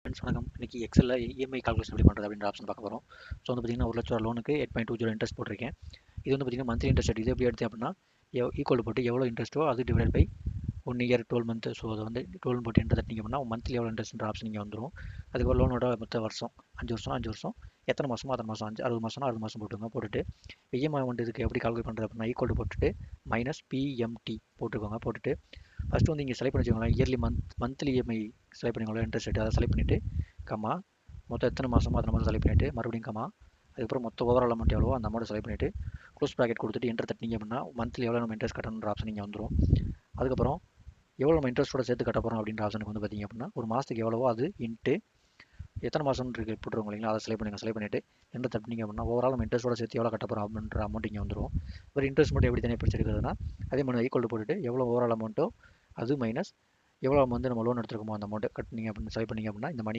Friends வணக்கம். இன்னைக்கு எக்ஸல்ல EMI calculation எப்படி பண்ணுறது அப்படின்ற ஆப்ஷன் பார்க்க போகிறோம். ஸோ வந்து பார்த்தீங்கன்னா 1,00,000 லோனுக்கு 8.20 இன்ட்ரெஸ்ட் போட்டிருக்கேன். இது வந்து பார்த்தீங்கன்னா மந்த்லி இன்ட்ரெஸ்ட் ரேட். இது எப்படி எடுத்தேன் அப்படின்னா ஈக்குவல் போட்டு எவ்வளோ இன்ட்ரெஸ்ட்டோ அது divide by 1 year 12 month. So அதை வந்து 12 போட்டு என்ட்ரு தட்டிங்க அப்படின்னா மந்த்லி எவ்வளோ இன்ட்ரெஸ்ட்ன்ற ஆப்ஷன் இங்கே வந்துடும். அதுக்கப்புறம் லோனோட மொத்த வருஷம் 5 வருஷம் எத்தனை மாதமோ அத்தனை மாதம் 60 மாதம்னா 60 மாதம் போட்டுக்கோங்க. போட்டுட்டு இஎம்ஐ அமௌண்ட் இதுக்கு எப்படி கால்குலேட் பண்ணுறது அப்படின்னா ஈக்குவல் போட்டுட்டு மைனஸ் பிஎம்டி போட்டுக்கோங்க. போட்டுட்டு ஃபஸ்ட்டு வந்து இங்கே செலக்ட் பண்ணி வச்சுக்கோங்களேன். இயர்லி மந்த்லி இஎம்ஐ செலக்ட் பண்ணிக்கோங்களேன். இன்ட்ரெஸ்ட் ரேட் அதை செலக்ட் பண்ணிவிட்டு கம்மா மொத்தம் எத்தனை மாதமோ அத்தனை மாதம் செலக்ட் பண்ணிவிட்டு மறுபடியும் கம்மா அதுக்கப்புறம் மொத்த ஓவரால் அமௌண்ட் எவ்வளோ அந்த அமௌண்ட் செலக்ட் பண்ணிவிட்டு க்ளோஸ் ப்ராக்கெட் கொடுத்துட்டு என்டர் தட்டிங்க அப்படின்னா மந்த்லி எவ்வளோ நம்ம இன்ட்ரெஸ்ட் கட்டணுன்ற ஆப்ஷன் இங்கே வந்துடும். அதுக்கப்புறம் எவ்வளோ நம்ம இன்ட்ரெஸ்ட்டோட சேர்த்து கட்ட போகிறோம் அப்படின்ற ஆப்ஷனுக்கு வந்து பார்த்திங்க அப்படின்னா ஒரு மாதத்துக்கு எவ்வளவோ அது இன்ட்டு எத்தனை மாதம் இருக்கு போட்டுருவோம் இல்லைங்களா, அதை செலக்ட் பண்ணிவிட்டு என்டர் தட்டிங்க அப்படின்னா ஓவரால் நம்ம இன்ட்ரெஸ்ட்டோட சேர்த்து எவ்வளோ கட்ட போகிறோம் அப்படின்ற அமௌண்ட் இங்கே வந்துடும். ஒரு இன்ட்ரெஸ்ட் மட்டும் எப்படி தனியாக பிரிச்சு எடுக்கிறதுனா அதே மாதிரி ஈக்குவல் போட்டுட்டு எவ்வளோ ஓவரால் அமௌண்ட்டோ அது மைனஸ் எவ்வளோ வந்து நம்ம லோன் எடுத்துருக்கோமோ அந்த அமௌண்ட்டை கட்டினீங்க அப்படின்னு செலக்ட் பண்ணிங்க அப்படின்னா இந்த மணி